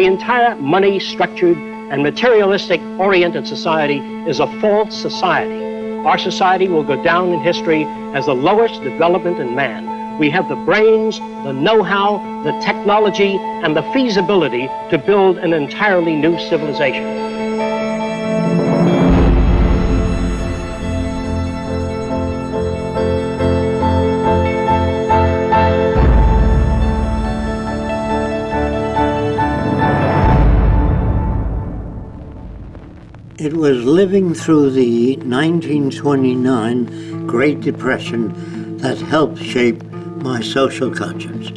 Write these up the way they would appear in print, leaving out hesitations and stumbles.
the entire money-structured and materialistic-oriented society is a false society. Our society will go down in history as the lowest development in man. We have the brains, the know-how, the technology, and the feasibility to build an entirely new civilization. It was living through the 1929 Great Depression that helped shape my social conscience.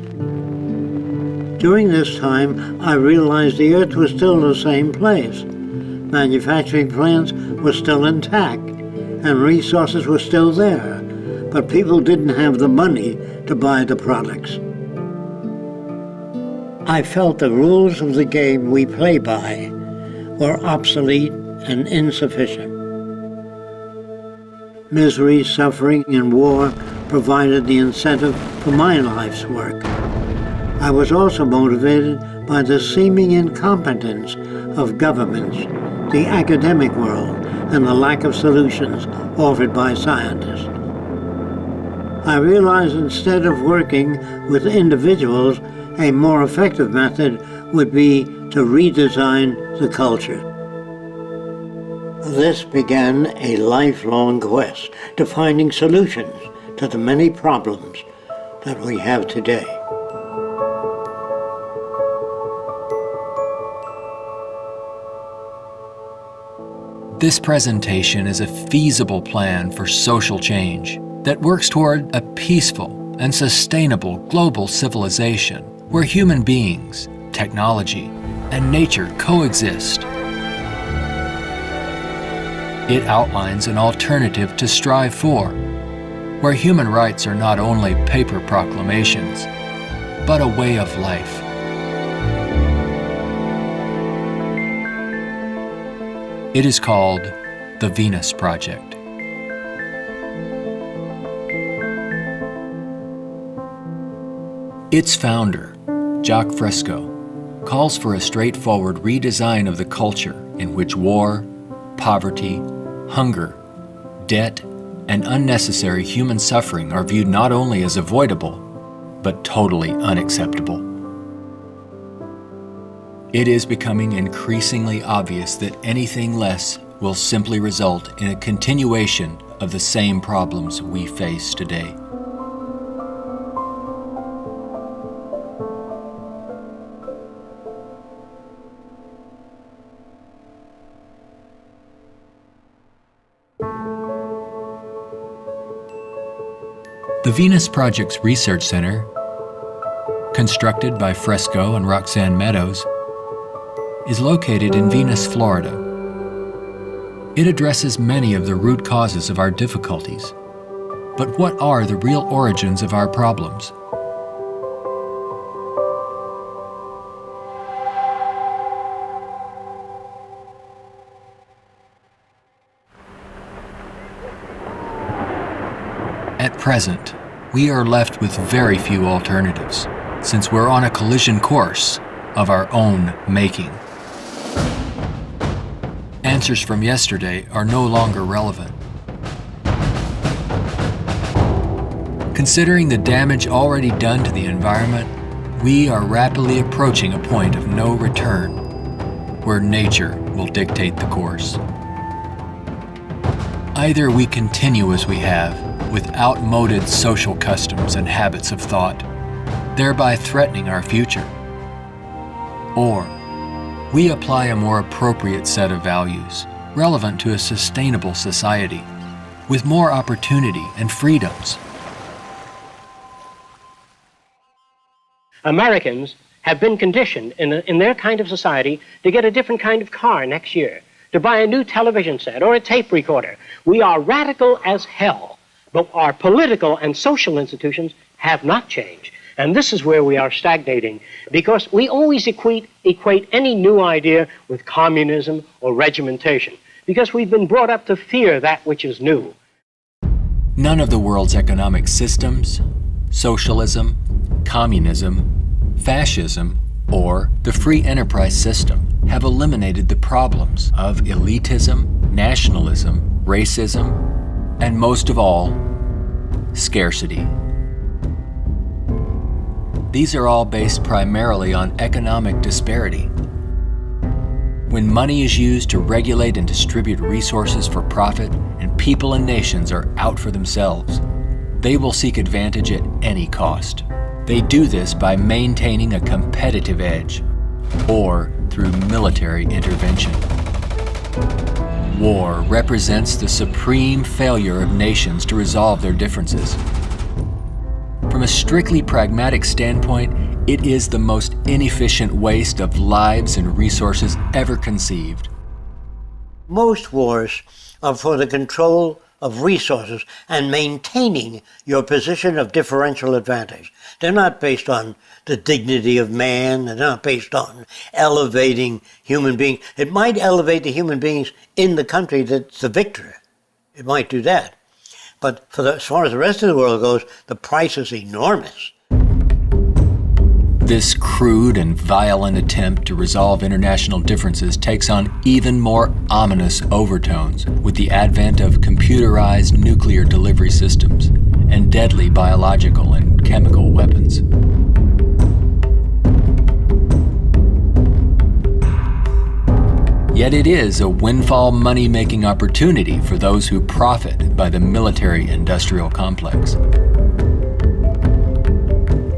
During this time, I realized the Earth was still the same place. Manufacturing plants were still intact, and resources were still there, but people didn't have the money to buy the products. I felt the rules of the game we play by were obsolete and insufficient. Misery, suffering, and war provided the incentive for my life's work. I was also motivated by the seeming incompetence of governments, the academic world, and the lack of solutions offered by scientists. I realized instead of working with individuals, a more effective method would be to redesign the culture. This began a lifelong quest to finding solutions to the many problems that we have today. This presentation is a feasible plan for social change that works toward a peaceful and sustainable global civilization where human beings, technology, and nature coexist. It outlines an alternative to strive for, where human rights are not only paper proclamations, but a way of life. It is called the Venus Project. Its founder, Jacque Fresco, calls for a straightforward redesign of the culture in which war, poverty, hunger, debt, and unnecessary human suffering are viewed not only as avoidable, but totally unacceptable. It is becoming increasingly obvious that anything less will simply result in a continuation of the same problems we face today. The Venus Project's Research Center, constructed by Fresco and Roxanne Meadows, is located in Venus, Florida. It addresses many of the root causes of our difficulties. But what are the real origins of our problems? At present, we are left with very few alternatives, since we're on a collision course of our own making. Answers from yesterday are no longer relevant. Considering the damage already done to the environment, we are rapidly approaching a point of no return, where nature will dictate the course. Either we continue as we have, with outmoded social customs and habits of thought, thereby threatening our future, or we apply a more appropriate set of values, relevant to a sustainable society, with more opportunity and freedoms. Americans have been conditioned in their kind of society to get a different kind of car next year, to buy a new television set or a tape recorder. We are radical as hell, but our political and social institutions have not changed. And this is where we are stagnating, because we always equate any new idea with communism or regimentation, because we've been brought up to fear that which is new. None of the world's economic systems, socialism, communism, fascism, or the free enterprise system have eliminated the problems of elitism, nationalism, racism, and most of all, scarcity. These are all based primarily on economic disparity. When money is used to regulate and distribute resources for profit, and people and nations are out for themselves, they will seek advantage at any cost. They do this by maintaining a competitive edge, or through military intervention. War represents the supreme failure of nations to resolve their differences. From a strictly pragmatic standpoint, it is the most inefficient waste of lives and resources ever conceived. Most wars are for the control of resources and maintaining your position of differential advantage. They're not based on the dignity of man. They're not based on elevating human beings. It might elevate the human beings in the country that's the victor. It might do that. But as far as the rest of the world goes, the price is enormous. This crude and violent attempt to resolve international differences takes on even more ominous overtones with the advent of computerized nuclear delivery systems and deadly biological and chemical weapons. Yet it is a windfall money-making opportunity for those who profit by the military-industrial complex.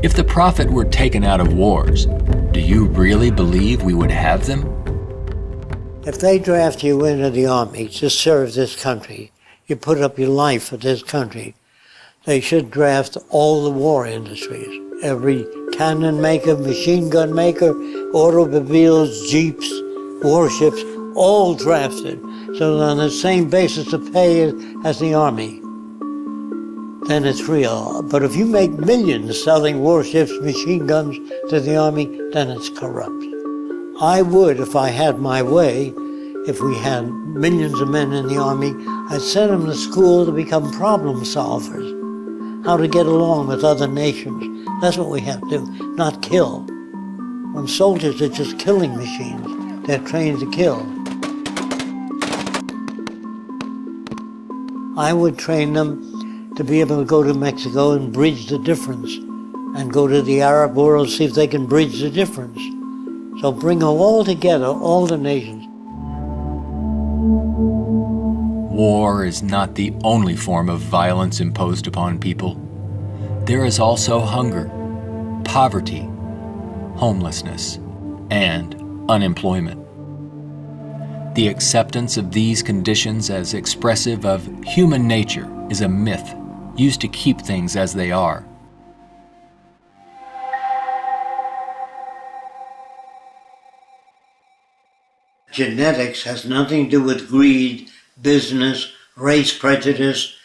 If the profit were taken out of wars, do you really believe we would have them? If they draft you into the army to serve this country, you put up your life for this country, they should draft all the war industries. Every cannon maker, machine gun maker, automobiles, jeeps, warships, all drafted, so that on the same basis of pay as the army. Then it's real. But if you make millions selling warships, machine guns to the army, then it's corrupt. I would, if I had my way, if we had millions of men in the army, I'd send them to school to become problem solvers, how to get along with other nations. That's what we have to do, not kill. When soldiers are just killing machines, they're trained to kill. I would train them to be able to go to Mexico and bridge the difference, and go to the Arab world, see if they can bridge the difference. So bring them all together, all the nations. War is not the only form of violence imposed upon people. There is also hunger, poverty, homelessness, and unemployment. The acceptance of these conditions as expressive of human nature is a myth used to keep things as they are. Genetics has nothing to do with greed, business, race prejudice.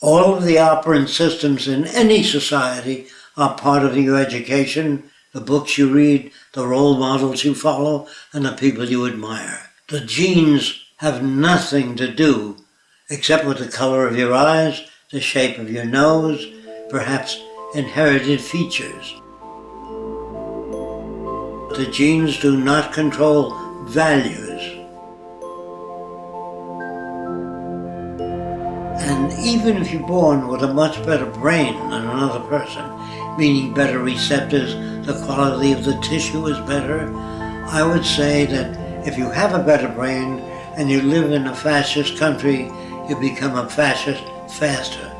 All of the operant systems in any society are part of your education, the books you read, the role models you follow, and the people you admire. The genes have nothing to do except with the color of your eyes, the shape of your nose, perhaps inherited features. The genes do not control values. And even if you're born with a much better brain than another person, meaning better receptors, the quality of the tissue is better, I would say that if you have a better brain and you live in a fascist country, you become a fascist faster.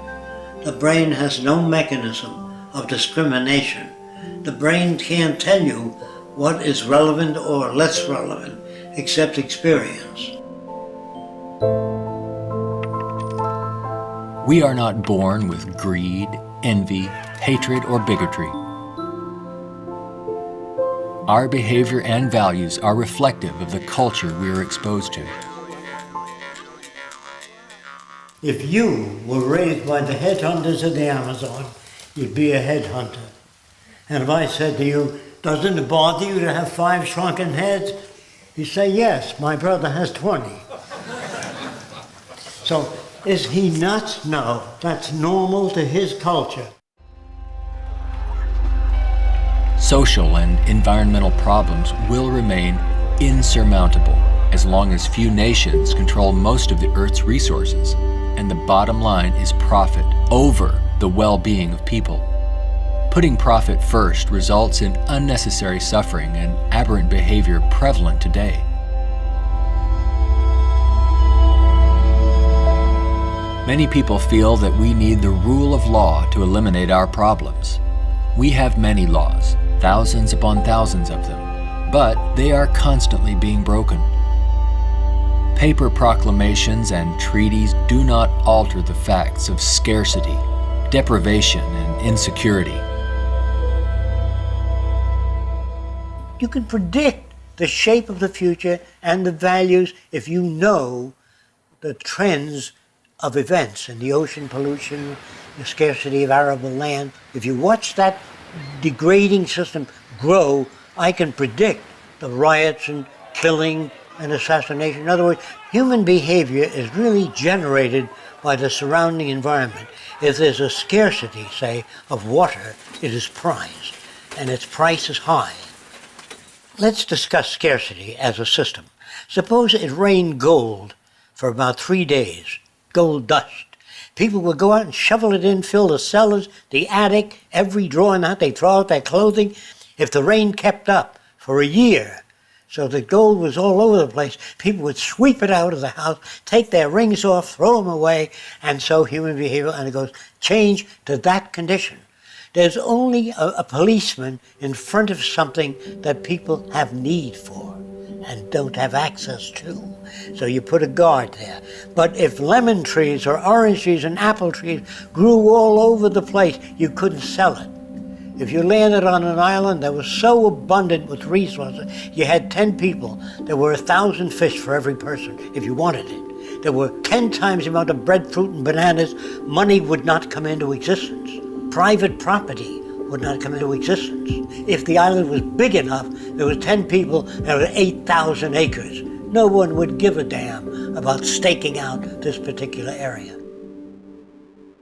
The brain has no mechanism of discrimination. The brain can't tell you what is relevant or less relevant, except experience. We are not born with greed, envy, hatred, or bigotry. Our behavior and values are reflective of the culture we are exposed to. If you were raised by the headhunters of the Amazon, you'd be a headhunter. And if I said to you, doesn't it bother you to have 5 shrunken heads? You say, yes, my brother has 20. So, is he nuts? No, that's normal to his culture. social and environmental problems will remain insurmountable as long as few nations control most of the Earth's resources, and the bottom line is profit over the well-being of people. Putting profit first results in unnecessary suffering and aberrant behavior prevalent today. Many people feel that we need the rule of law to eliminate our problems. We have many laws, thousands upon thousands of them, but they are constantly being broken. Paper proclamations and treaties do not alter the facts of scarcity, deprivation, and insecurity. You can predict the shape of the future and the values if you know the trends of events in the ocean pollution, the scarcity of arable land. If you watch that degrading system grow, I can predict the riots and killing and assassination. In other words, human behavior is really generated by the surrounding environment. If there's a scarcity, say, of water, it is prized, and its price is high. Let's discuss scarcity as a system. Suppose it rained gold for about 3 days, gold dust. People would go out and shovel it in, fill the cellars, the attic, every drawer in that. They throw out their clothing. If the rain kept up for a year, so the gold was all over the place, people would sweep it out of the house, take their rings off, throw them away, and so human behavior, and it goes, change to that condition. There's only a policeman in front of something that people have need for and don't have access to. So you put a guard there. But if lemon trees or orange trees and apple trees grew all over the place, you couldn't sell it. If you landed on an island that was so abundant with resources, you had 10 people, there were 1,000 fish for every person if you wanted it. There were 10 times the amount of breadfruit and bananas, money would not come into existence. Private property would not come into existence. If the island was big enough, there was 10 people, there were 8,000 acres. No one would give a damn about staking out this particular area.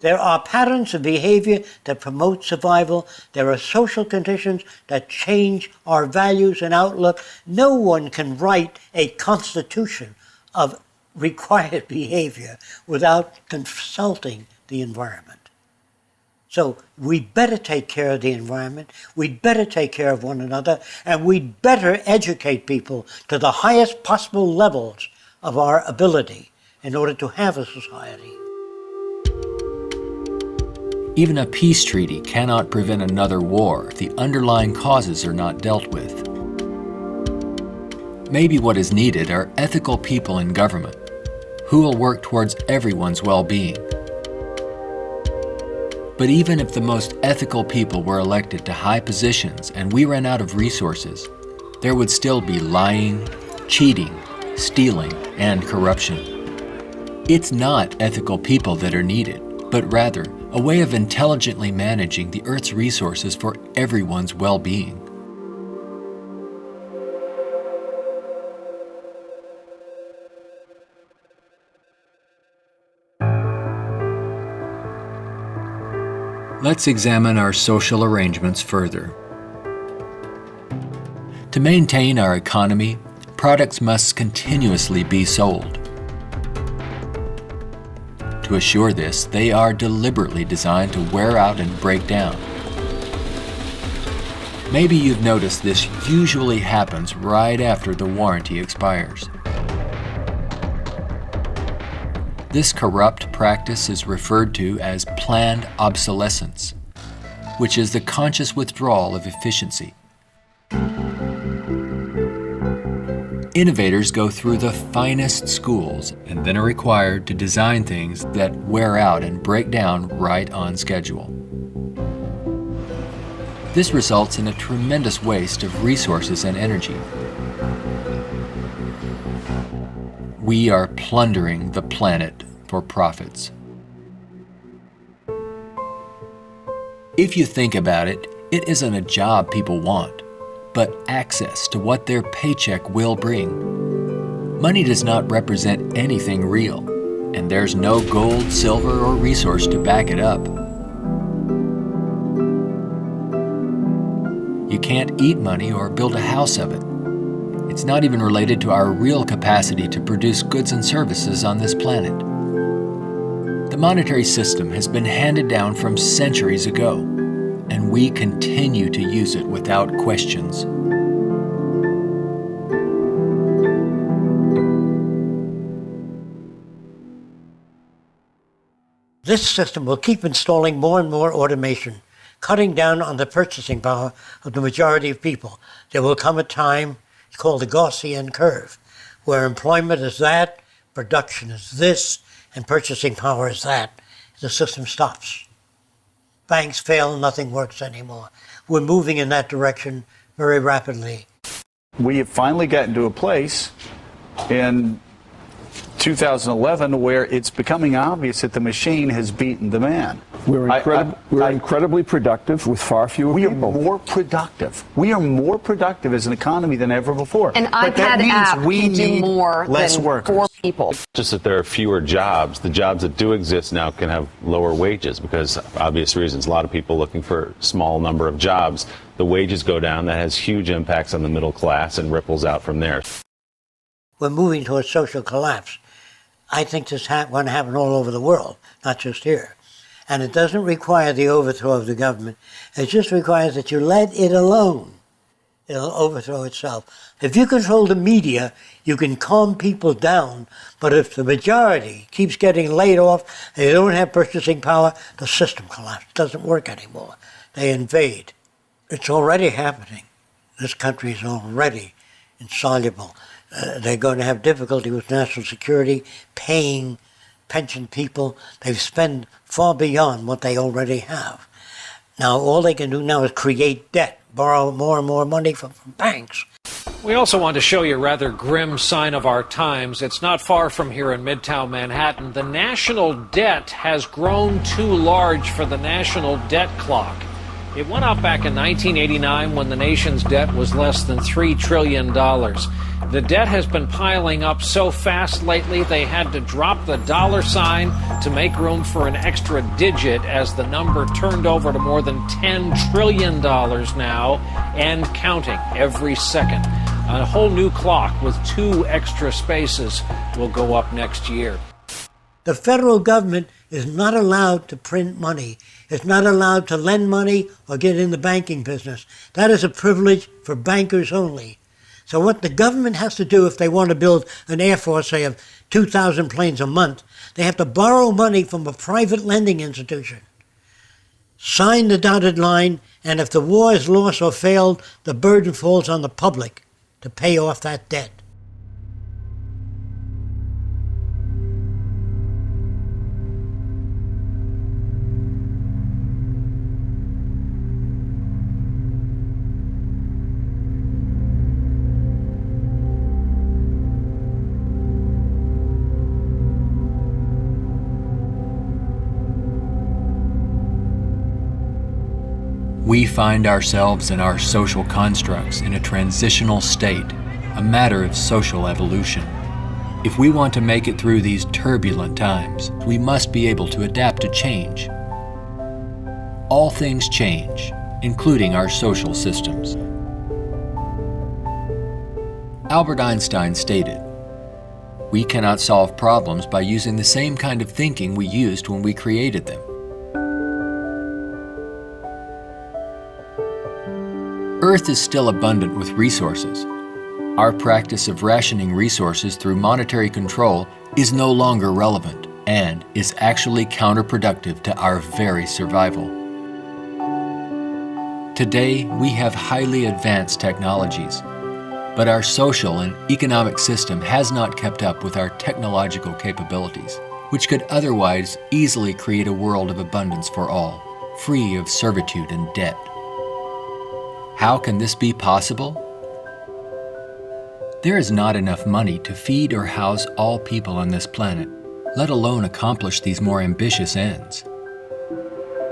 There are patterns of behavior that promote survival. There are social conditions that change our values and outlook. No one can write a constitution of required behavior without consulting the environment. So we'd better take care of the environment, we'd better take care of one another, and we'd better educate people to the highest possible levels of our ability in order to have a society. Even a peace treaty cannot prevent another war if the underlying causes are not dealt with. Maybe what is needed are ethical people in government who will work towards everyone's well-being. But even if the most ethical people were elected to high positions and we ran out of resources, there would still be lying, cheating, stealing, and corruption. It's not ethical people that are needed, but rather a way of intelligently managing the Earth's resources for everyone's well-being. Let's examine our social arrangements further. To maintain our economy, products must continuously be sold. To assure this, they are deliberately designed to wear out and break down. Maybe you've noticed this usually happens right after the warranty expires. This corrupt practice is referred to as planned obsolescence, which is the conscious withdrawal of efficiency. Innovators go through the finest schools and then are required to design things that wear out and break down right on schedule. This results in a tremendous waste of resources and energy. We are plundering the planet for profits. If you think about it, it isn't a job people want, but access to what their paycheck will bring. Money does not represent anything real, and there's no gold, silver, or resource to back it up. You you can't eat money or build a house of it. It's not even related to our real capacity to produce goods and services on this planet. The monetary system has been handed down from centuries ago, and we continue to use it without questions. This system will keep installing more and more automation, cutting down on the purchasing power of the majority of people. There will come a time, it's called the Gaussian curve, where employment is that, production is this, and purchasing power is that. The system stops. Banks fail, nothing works anymore. We're moving in that direction very rapidly. We have finally gotten to a place in 2011 where it's becoming obvious that the machine has beaten the man. We're incredibly productive with far fewer people. We are more productive. We are more productive as an economy than ever before. An iPad app can do more than workers. 4 people. Just that there are fewer jobs. The jobs that do exist now can have lower wages because of obvious reasons. A lot of people looking for a small number of jobs. The wages go down. That has huge impacts on the middle class and ripples out from there. We're moving towards social collapse. I think this is going to happen all over the world, not just here. And it doesn't require the overthrow of the government. It just requires that you let it alone. It'll overthrow itself. If you control the media, you can calm people down. But if the majority keeps getting laid off, and they don't have purchasing power, the system collapses. It doesn't work anymore. They invade. It's already happening. This country is already insoluble. They're going to have difficulty with national security, paying pension people. They've spent far beyond what they already have. Now, all they can do now is create debt, borrow more and more money from banks. We also want to show you a rather grim sign of our times. It's not far from here in Midtown Manhattan. The national debt has grown too large for the national debt clock. It went up back in 1989 when the nation's debt was less than $3 trillion. The debt has been piling up so fast lately they had to drop the dollar sign to make room for an extra digit as the number turned over to more than $10 trillion now and counting every second. A whole new clock with 2 extra spaces will go up next year. The federal government is not allowed to print money. It's not allowed to lend money or get in the banking business. That is a privilege for bankers only. So what the government has to do if they want to build an air force, say, of 2,000 planes a month, they have to borrow money from a private lending institution, sign the dotted line, and if the war is lost or failed, the burden falls on the public to pay off that debt. We find ourselves and our social constructs in a transitional state, a matter of social evolution. If we want to make it through these turbulent times, we must be able to adapt to change. All things change, including our social systems. Albert Einstein stated, "We cannot solve problems by using the same kind of thinking we used when we created them." Earth is still abundant with resources. Our practice of rationing resources through monetary control is no longer relevant and is actually counterproductive to our very survival. Today, we have highly advanced technologies, but our social and economic system has not kept up with our technological capabilities, which could otherwise easily create a world of abundance for all, free of servitude and debt. How can this be possible? There is not enough money to feed or house all people on this planet, let alone accomplish these more ambitious ends.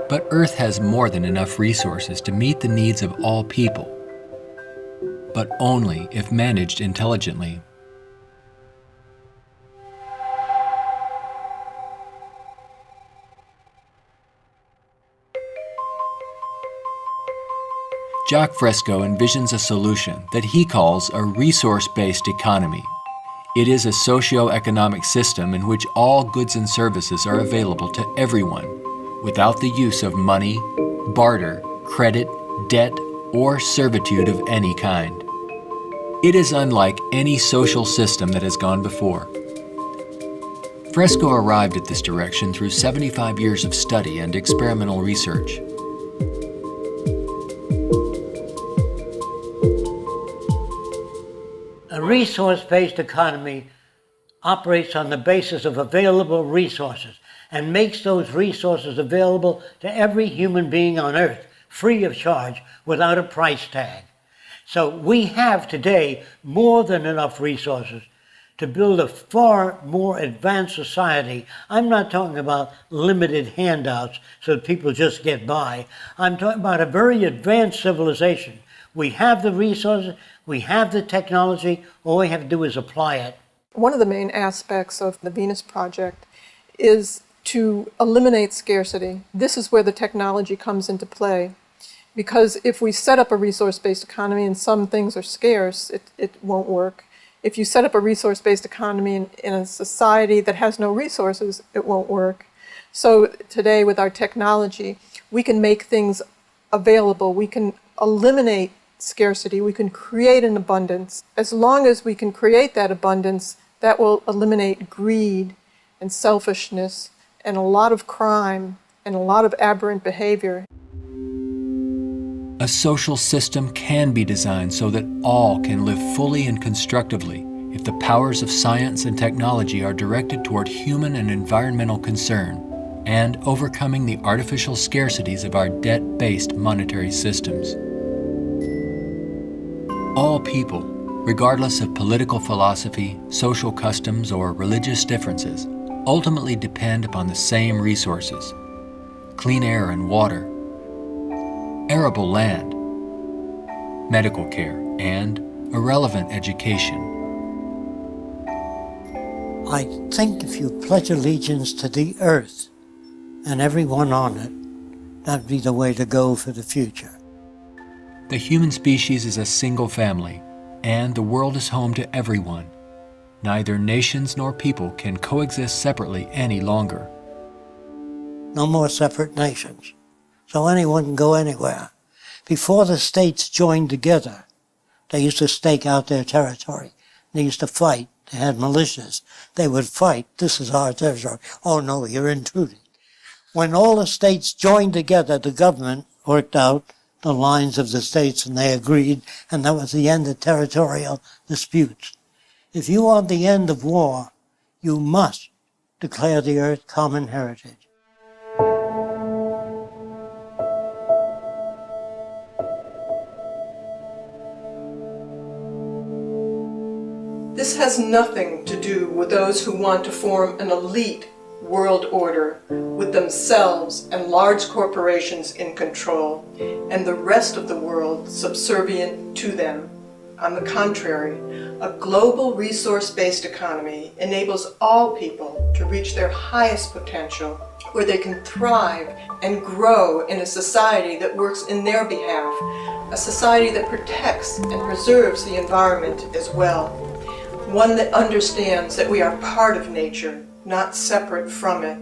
But Earth has more than enough resources to meet the needs of all people, but only if managed intelligently. Jacque Fresco envisions a solution that he calls a resource-based economy. It is a socio-economic system in which all goods and services are available to everyone, without the use of money, barter, credit, debt, or servitude of any kind. It is unlike any social system that has gone before. Fresco arrived at this direction through 75 years of study and experimental research. A resource-based economy operates on the basis of available resources and makes those resources available to every human being on earth, free of charge, without a price tag. So we have today more than enough resources to build a far more advanced society. I'm not talking about limited handouts so that people just get by. I'm talking about a very advanced civilization. We have the resources, we have the technology, all we have to do is apply it. One of the main aspects of the Venus Project is to eliminate scarcity. This is where the technology comes into play. Because if we set up a resource-based economy and some things are scarce, it won't work. If you set up a resource-based economy in a society that has no resources, it won't work. So today with our technology, we can make things available. We can eliminate scarcity. We can create an abundance. As long as we can create that abundance, that will eliminate greed and selfishness and a lot of crime and a lot of aberrant behavior. A social system can be designed so that all can live fully and constructively if the powers of science and technology are directed toward human and environmental concern and overcoming the artificial scarcities of our debt-based monetary systems. All people, regardless of political philosophy, social customs, or religious differences, ultimately depend upon the same resources: clean air and water, arable land, medical care, and a relevant education. I think if you pledge allegiance to the earth and everyone on it, that'd be the way to go for the future. The human species is a single family, and the world is home to everyone. Neither nations nor people can coexist separately any longer. No more separate nations. So anyone can go anywhere. Before the states joined together, they used to stake out their territory. They used to fight. They had militias. They would fight. This is our territory. Oh no, you're intruding. When all the states joined together, the government worked out the lines of the states and they agreed, and that was the end of territorial disputes. If you want the end of war, you must declare the earth common heritage. This has nothing to do with those who want to form an elite world order with themselves and large corporations in control and the rest of the world subservient to them. On the contrary, a global resource-based economy enables all people to reach their highest potential, where they can thrive and grow in a society that works in their behalf, a society that protects and preserves the environment as well, one that understands that we are part of nature, not separate from it.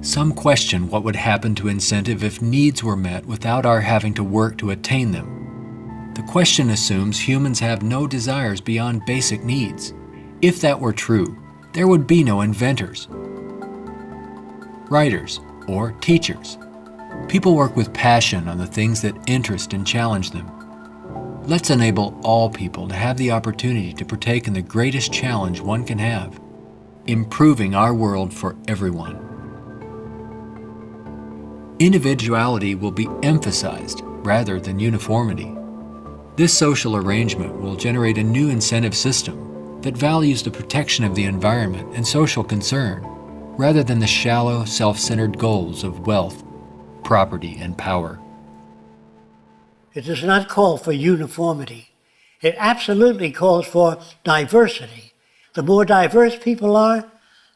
Some question what would happen to incentive if needs were met without our having to work to attain them. The question assumes humans have no desires beyond basic needs. If that were true, there would be no inventors, writers, or teachers. People work with passion on the things that interest and challenge them. Let's enable all people to have the opportunity to partake in the greatest challenge one can have, improving our world for everyone. Individuality will be emphasized rather than uniformity. This social arrangement will generate a new incentive system that values the protection of the environment and social concern, rather than the shallow, self-centered goals of wealth, property, and power. It does not call for uniformity. It absolutely calls for diversity. The more diverse people are,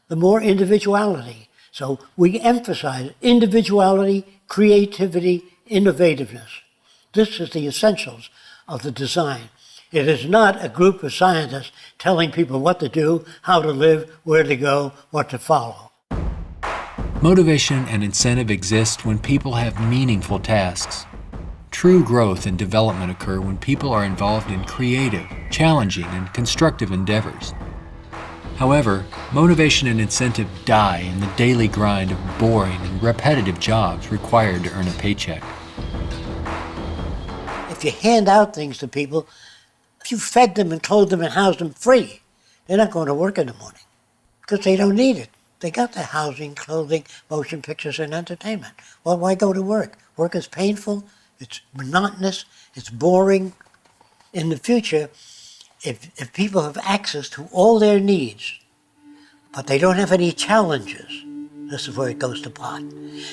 the more individuality. So we emphasize individuality, creativity, innovativeness. This is the essentials of the design. It is not a group of scientists telling people what to do, how to live, where to go, what to follow. Motivation and incentive exist when people have meaningful tasks. True growth and development occur when people are involved in creative, challenging, and constructive endeavors. However, motivation and incentive die in the daily grind of boring and repetitive jobs required to earn a paycheck. If you hand out things to people, if you fed them and clothed them and housed them free, they're not going to work in the morning because they don't need it. They got the housing, clothing, motion pictures, and entertainment. Well, why go to work? Work is painful, it's monotonous, it's boring. In the future, if people have access to all their needs, but they don't have any challenges, this is where it goes to pot.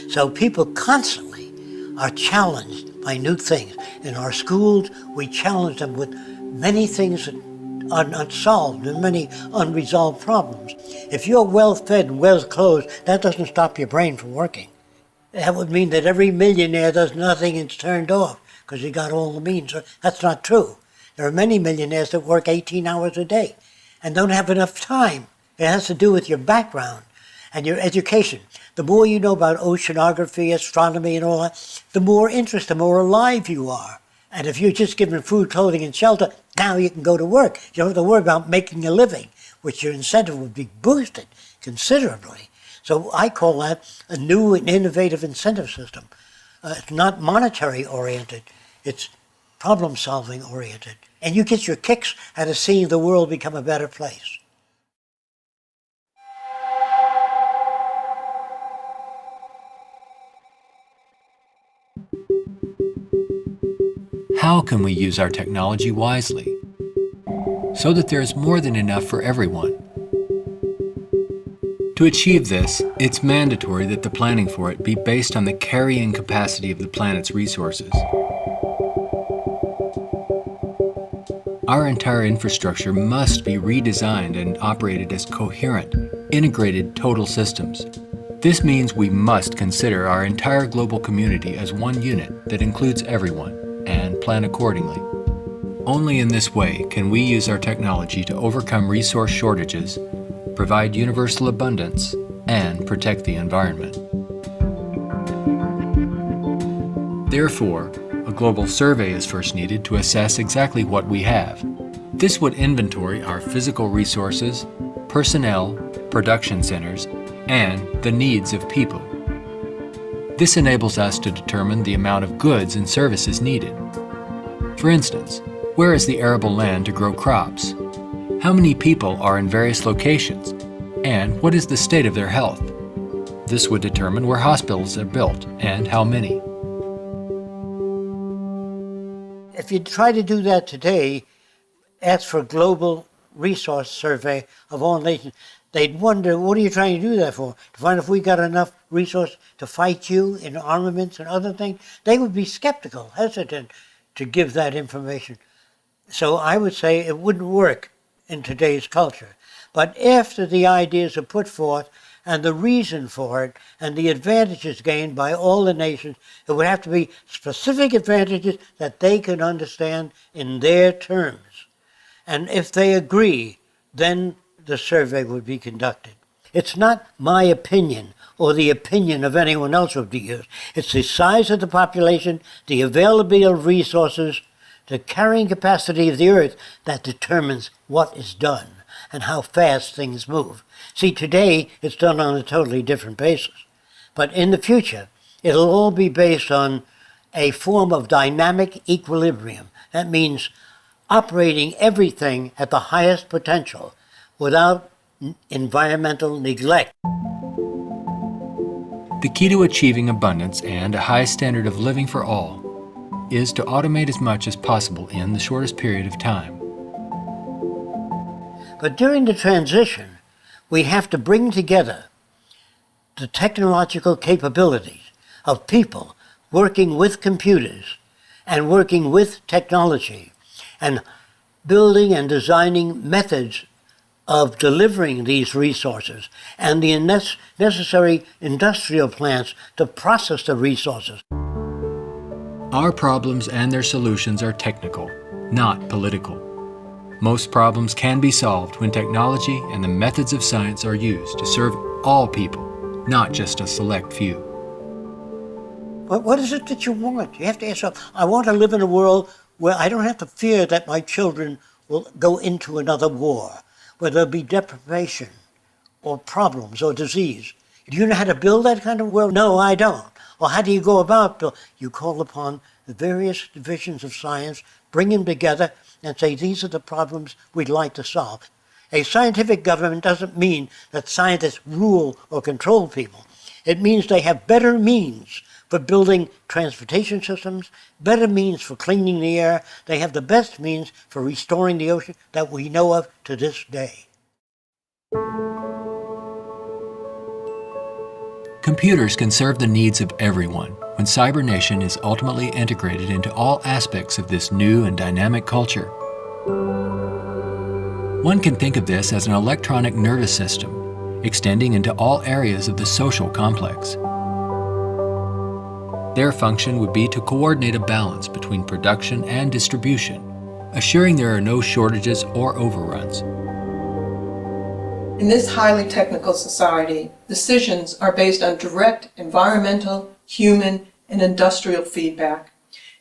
So people constantly are challenged by new things. In our schools, we challenge them with many things that are unsolved and many unresolved problems. If you're well-fed and well-clothed, that doesn't stop your brain from working. That would mean that every millionaire does nothing and is turned off because he got all the means. That's not true. There are many millionaires that work 18 hours a day and don't have enough time. It has to do with your background and your education. The more you know about oceanography, astronomy, and all that, the more interest, the more alive you are. And if you're just given food, clothing, and shelter, now you can go to work. You don't have to worry about making a living, which your incentive would be boosted considerably. So I call that a new and innovative incentive system. It's not monetary oriented, it's problem solving oriented. And you get your kicks out of seeing the world become a better place. How can we use our technology wisely so that there is more than enough for everyone? To achieve this, it's mandatory that the planning for it be based on the carrying capacity of the planet's resources. Our entire infrastructure must be redesigned and operated as coherent, integrated total systems. This means we must consider our entire global community as one unit that includes everyone, and plan accordingly. Only in this way can we use our technology to overcome resource shortages, provide universal abundance, and protect the environment. Therefore, a global survey is first needed to assess exactly what we have. This would inventory our physical resources, personnel, production centers, and the needs of people. This enables us to determine the amount of goods and services needed. For instance, where is the arable land to grow crops? How many people are in various locations? And what is the state of their health? This would determine where hospitals are built and how many. If you try to do that today, ask for a global resource survey of all nations, they'd wonder, what are you trying to do that for? To find if we got enough resource to fight you in armaments and other things? They would be skeptical, hesitant to give that information. So I would say it wouldn't work in today's culture. But after the ideas are put forth and the reason for it and the advantages gained by all the nations, it would have to be specific advantages that they can understand in their terms. And if they agree, then the survey would be conducted. It's not my opinion or the opinion of anyone else would be used. It's the size of the population, the availability of resources, the carrying capacity of the earth that determines what is done and how fast things move. See, today it's done on a totally different basis. But in the future, it'll all be based on a form of dynamic equilibrium. That means operating everything at the highest potential without environmental neglect. The key to achieving abundance and a high standard of living for all is to automate as much as possible in the shortest period of time. But during the transition, we have to bring together the technological capabilities of people working with computers and working with technology and building and designing methods of delivering these resources and the necessary industrial plants to process the resources. Our problems and their solutions are technical, not political. Most problems can be solved when technology and the methods of science are used to serve all people, not just a select few. But what is it that you want? You have to ask yourself, I want to live in a world where I don't have to fear that my children will go into another war, where there'll be deprivation or problems or disease. Do you know how to build that kind of world? No, I don't. Well, how do you go about building? You call upon the various divisions of science, bring them together, and say, these are the problems we'd like to solve. A scientific government doesn't mean that scientists rule or control people. It means they have better means for building transportation systems, better means for cleaning the air. They have the best means for restoring the ocean that we know of to this day. Computers can serve the needs of everyone when Cybernation is ultimately integrated into all aspects of this new and dynamic culture. One can think of this as an electronic nervous system, extending into all areas of the social complex. Their function would be to coordinate a balance between production and distribution, assuring there are no shortages or overruns. In this highly technical society, decisions are based on direct environmental, human, and industrial feedback.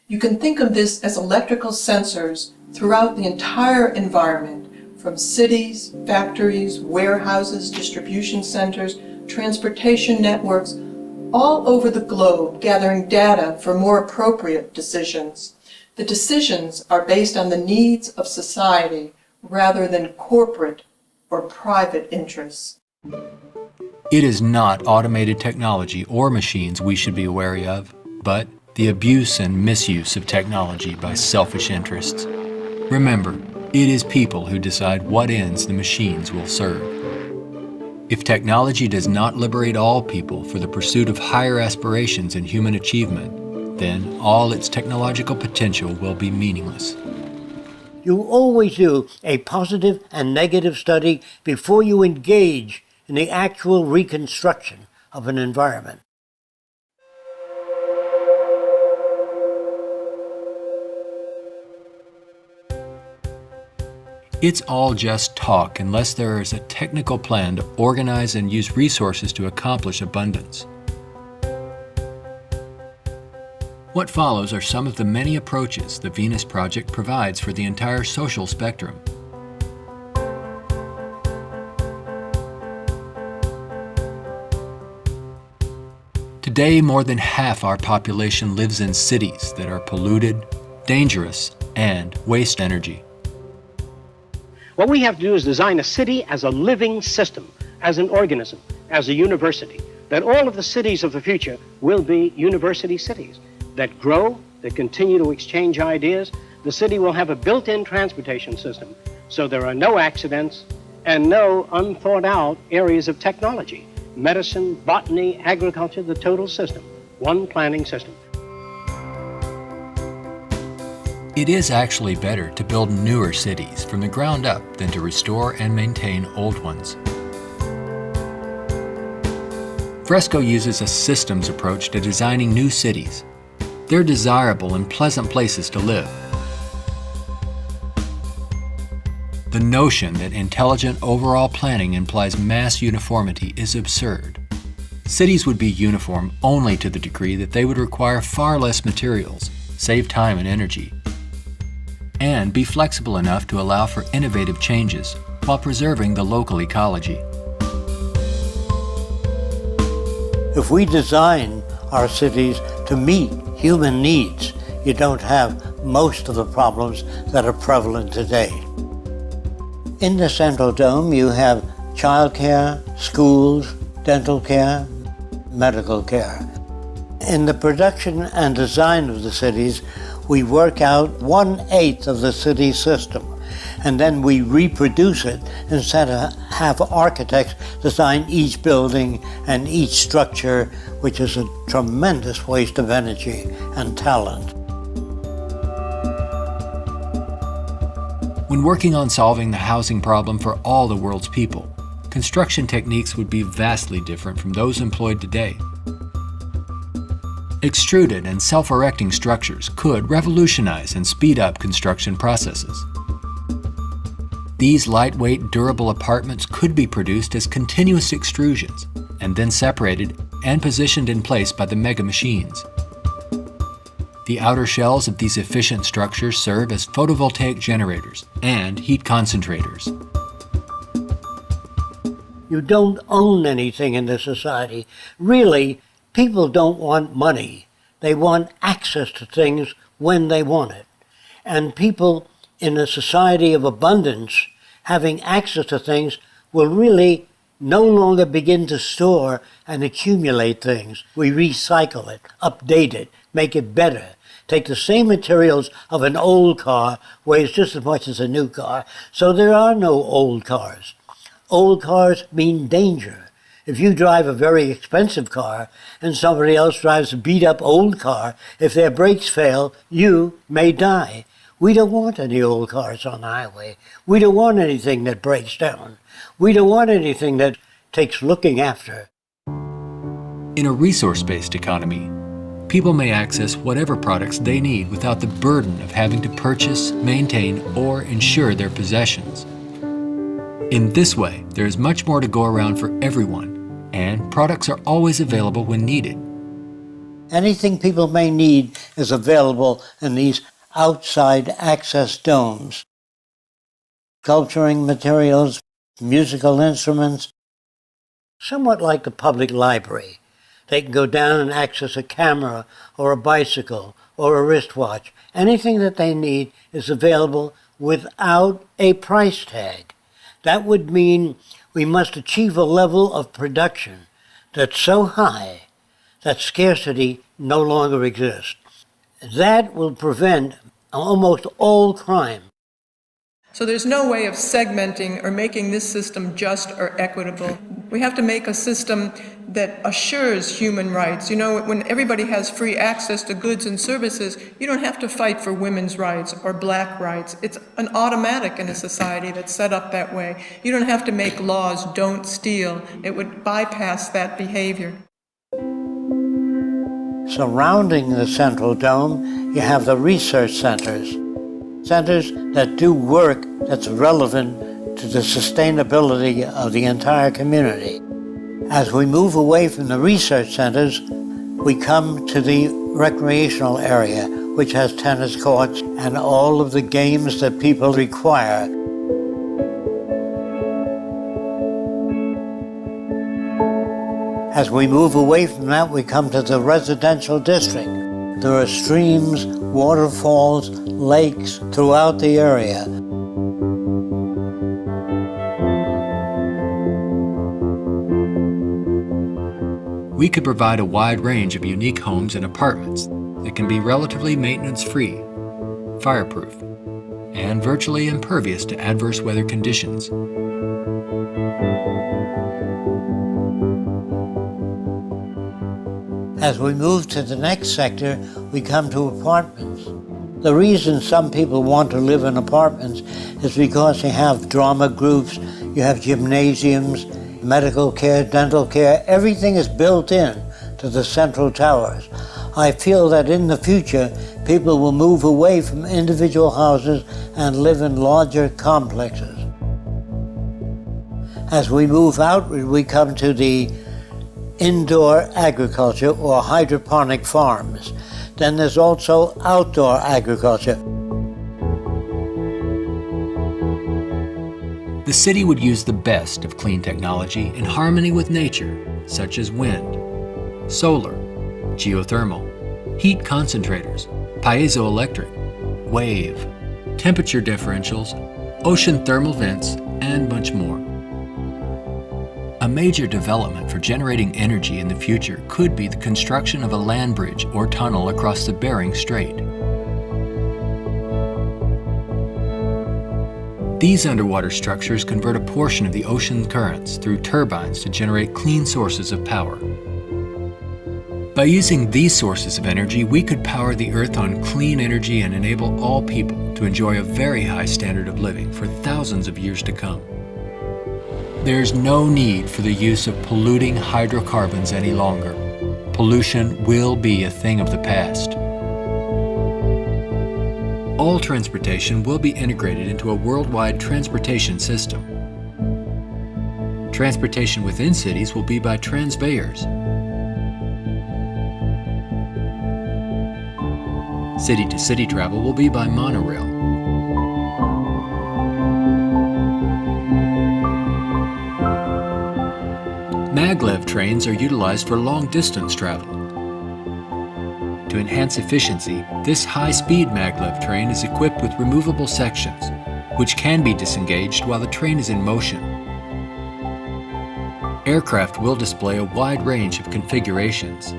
You can think of this as electrical sensors throughout the entire environment, from cities, factories, warehouses, distribution centers, transportation networks, all over the globe, gathering data for more appropriate decisions. The decisions are based on the needs of society rather than corporate or private interests. It is not automated technology or machines we should be wary of, but the abuse and misuse of technology by selfish interests. Remember, it is people who decide what ends the machines will serve. If technology does not liberate all people for the pursuit of higher aspirations in human achievement, then all its technological potential will be meaningless. You always do a positive and negative study before you engage in the actual reconstruction of an environment. It's all just talk unless there is a technical plan to organize and use resources to accomplish abundance. What follows are some of the many approaches the Venus Project provides for the entire social spectrum. Today, more than half our population lives in cities that are polluted, dangerous, and waste energy. What we have to do is design a city as a living system, as an organism, as a university, that all of the cities of the future will be university cities that grow, that continue to exchange ideas. The city will have a built-in transportation system, so there are no accidents and no unthought out areas of technology. Medicine, botany, agriculture, the total system, one planning system. It is actually better to build newer cities from the ground up than to restore and maintain old ones. Fresco uses a systems approach to designing new cities. They're desirable and pleasant places to live. The notion that intelligent overall planning implies mass uniformity is absurd. Cities would be uniform only to the degree that they would require far less materials, save time and energy, and be flexible enough to allow for innovative changes while preserving the local ecology. If we design our cities to meet human needs, you don't have most of the problems that are prevalent today. In the Central Dome, you have childcare, schools, dental care, medical care. In the production and design of the cities, we work out 1/8 of the city system, and then we reproduce it instead of have architects design each building and each structure, which is a tremendous waste of energy and talent. When working on solving the housing problem for all the world's people, construction techniques would be vastly different from those employed today. Extruded and self-erecting structures could revolutionize and speed up construction processes. These lightweight, durable apartments could be produced as continuous extrusions and then separated and positioned in place by the mega machines. The outer shells of these efficient structures serve as photovoltaic generators and heat concentrators. You don't own anything in this society. Really, people don't want money. They want access to things when they want it. And people in a society of abundance, having access to things, will really no longer begin to store and accumulate things. We recycle it, update it, make it better. Take the same materials of an old car, weighs just as much as a new car, so there are no old cars. Old cars mean danger. If you drive a very expensive car and somebody else drives a beat-up old car, if their brakes fail, you may die. We don't want any old cars on the highway. We don't want anything that breaks down. We don't want anything that takes looking after. In a resource-based economy, people may access whatever products they need without the burden of having to purchase, maintain, or insure their possessions. In this way, there is much more to go around for everyone, and products are always available when needed. Anything people may need is available in these outside access domes. Sculpturing materials, musical instruments, somewhat like the public library. They can go down and access a camera or a bicycle or a wristwatch. Anything that they need is available without a price tag. That would mean we must achieve a level of production that's so high that scarcity no longer exists. That will prevent almost all crime. So there's no way of segmenting or making this system just or equitable. We have to make a system that assures human rights. You know, when everybody has free access to goods and services, you don't have to fight for women's rights or black rights. It's an automatic in a society that's set up that way. You don't have to make laws, don't steal. It would bypass that behavior. Surrounding the central dome, you have the research centers. Centers that do work that's relevant to the sustainability of the entire community. As we move away from the research centers, we come to the recreational area, which has tennis courts and all of the games that people require. As we move away from that, we come to the residential district. There are streams, waterfalls, lakes throughout the area. We could provide a wide range of unique homes and apartments that can be relatively maintenance-free, fireproof, and virtually impervious to adverse weather conditions. As we move to the next sector, we come to apartments. The reason some people want to live in apartments is because you have drama groups, you have gymnasiums, medical care, dental care, everything is built in to the central towers. I feel that in the future, people will move away from individual houses and live in larger complexes. As we move outward, we come to the indoor agriculture or hydroponic farms. Then there's also outdoor agriculture. The city would use the best of clean technology in harmony with nature, such as wind, solar, geothermal, heat concentrators, piezoelectric, wave, temperature differentials, ocean thermal vents, and much more. A major development for generating energy in the future could be the construction of a land bridge or tunnel across the Bering Strait. These underwater structures convert a portion of the ocean currents through turbines to generate clean sources of power. By using these sources of energy, we could power the Earth on clean energy and enable all people to enjoy a very high standard of living for thousands of years to come. There's no need for the use of polluting hydrocarbons any longer. Pollution will be a thing of the past. All transportation will be integrated into a worldwide transportation system. Transportation within cities will be by transveyors. City-to-city travel will be by monorail. Maglev trains are utilized for long-distance travel. To enhance efficiency, this high-speed maglev train is equipped with removable sections, which can be disengaged while the train is in motion. Aircraft will display a wide range of configurations.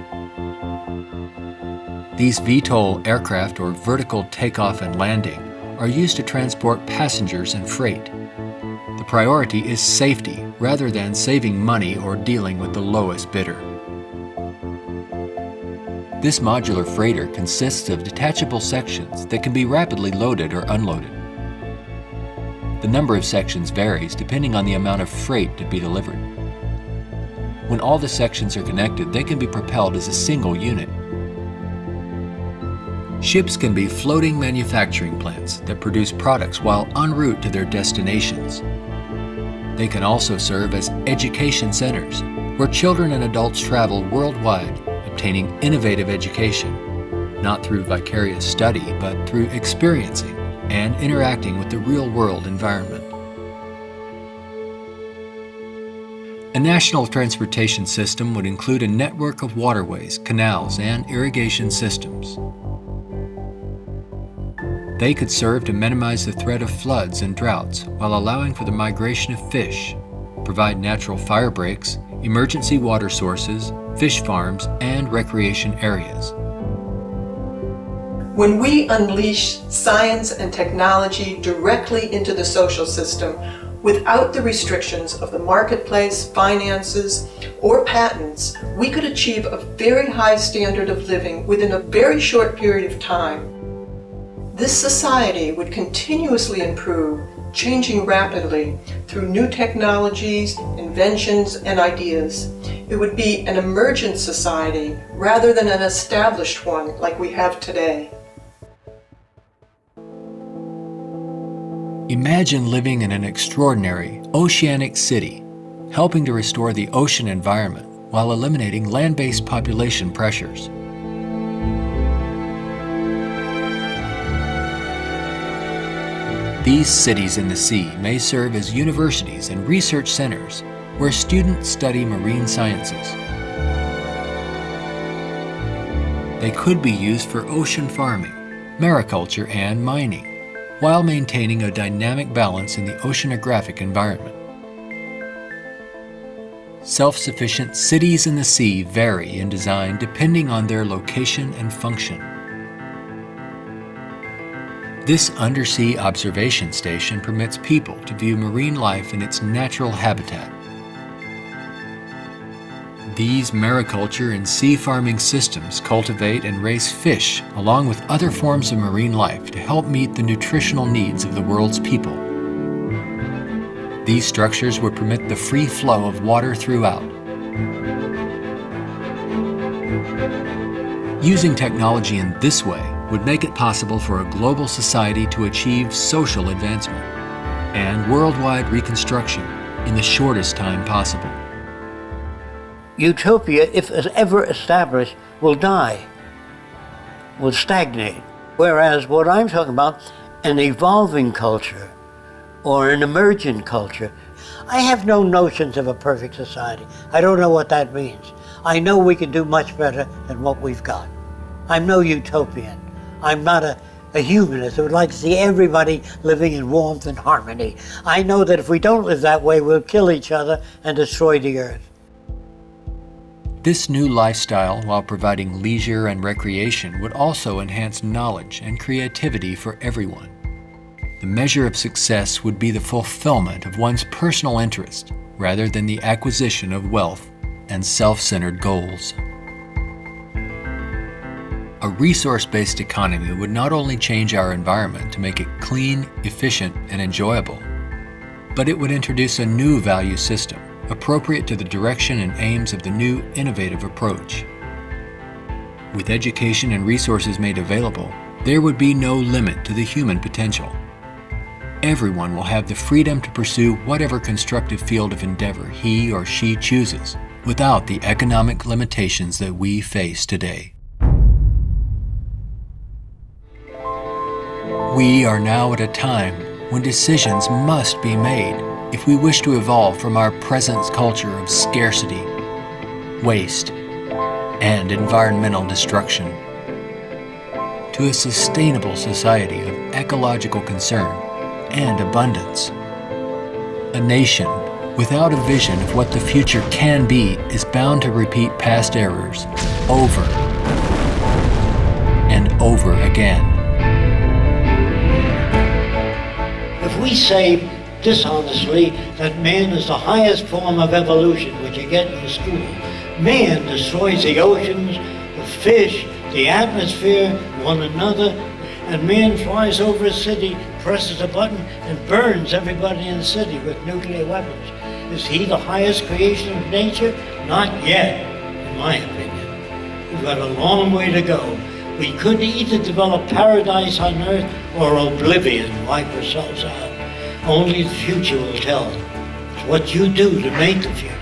These VTOL aircraft, or vertical takeoff and landing, are used to transport passengers and freight. The priority is safety rather than saving money or dealing with the lowest bidder. This modular freighter consists of detachable sections that can be rapidly loaded or unloaded. The number of sections varies depending on the amount of freight to be delivered. When all the sections are connected, they can be propelled as a single unit. Ships can be floating manufacturing plants that produce products while en route to their destinations. They can also serve as education centers, where children and adults travel worldwide, obtaining innovative education, not through vicarious study, but through experiencing and interacting with the real-world environment. A national transportation system would include a network of waterways, canals, and irrigation systems. They could serve to minimize the threat of floods and droughts while allowing for the migration of fish, provide natural fire breaks, emergency water sources, fish farms, and recreation areas. When we unleash science and technology directly into the social system without the restrictions of the marketplace, finances, or patents, we could achieve a very high standard of living within a very short period of time. This society would continuously improve, changing rapidly through new technologies, inventions, and ideas. It would be an emergent society rather than an established one like we have today. Imagine living in an extraordinary oceanic city, helping to restore the ocean environment while eliminating land-based population pressures. These cities in the sea may serve as universities and research centers where students study marine sciences. They could be used for ocean farming, mariculture, and mining, while maintaining a dynamic balance in the oceanographic environment. Self-sufficient cities in the sea vary in design depending on their location and function. This undersea observation station permits people to view marine life in its natural habitat. These mariculture and sea farming systems cultivate and raise fish along with other forms of marine life to help meet the nutritional needs of the world's people. These structures would permit the free flow of water throughout. Using technology in this way would make it possible for a global society to achieve social advancement and worldwide reconstruction in the shortest time possible. Utopia, if ever established, will die, will stagnate. Whereas what I'm talking about, an evolving culture or an emergent culture, I have no notions of a perfect society. I don't know what that means. I know we can do much better than what we've got. I'm no utopian. I'm not a humanist who would like to see everybody living in warmth and harmony. I know that if we don't live that way, we'll kill each other and destroy the earth. This new lifestyle, while providing leisure and recreation, would also enhance knowledge and creativity for everyone. The measure of success would be the fulfillment of one's personal interest, rather than the acquisition of wealth and self-centered goals. A resource-based economy would not only change our environment to make it clean, efficient, and enjoyable, but it would introduce a new value system appropriate to the direction and aims of the new innovative approach. With education and resources made available, there would be no limit to the human potential. Everyone will have the freedom to pursue whatever constructive field of endeavor he or she chooses, without the economic limitations that we face today. We are now at a time when decisions must be made if we wish to evolve from our present culture of scarcity, waste, and environmental destruction to a sustainable society of ecological concern and abundance. A nation without a vision of what the future can be is bound to repeat past errors over and over again. If we say dishonestly that man is the highest form of evolution which you get in school, man destroys the oceans, the fish, the atmosphere, one another, and man flies over a city, presses a button, and burns everybody in the city with nuclear weapons. Is he the highest creation of nature? Not yet, in my opinion. We've got a long way to go. We could either develop paradise on earth or oblivion, wipe ourselves out. Only the future will tell. It's what you do to make the future.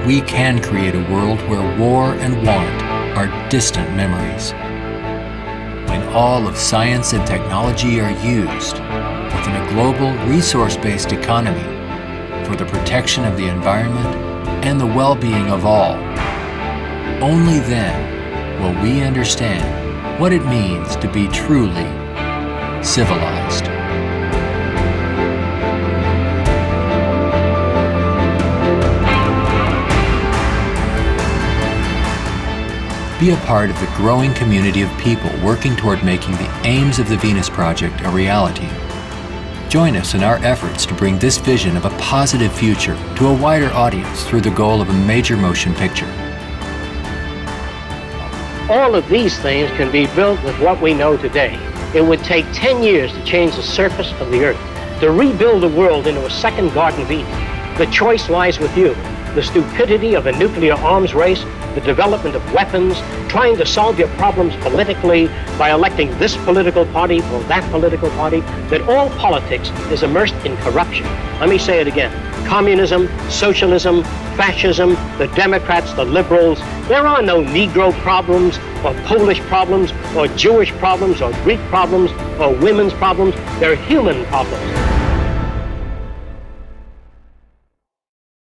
We can create a world where war and want are distant memories. When all of science and technology are used within a global resource-based economy for the protection of the environment and the well-being of all, only then will we understand what it means to be truly civilized. Be a part of the growing community of people working toward making the aims of the Venus Project a reality. Join us in our efforts to bring this vision of a positive future to a wider audience through the goal of a major motion picture. All of these things can be built with what we know today. It would take 10 years to change the surface of the earth, to rebuild the world into a second Garden of Eden. The choice lies with you. The stupidity of a nuclear arms race, the development of weapons, trying to solve your problems politically by electing this political party or that political party, that all politics is immersed in corruption. Let me say it again. Communism, socialism, fascism, the Democrats, the liberals, there are no Negro problems or Polish problems or Jewish problems or Greek problems or women's problems. They're human problems.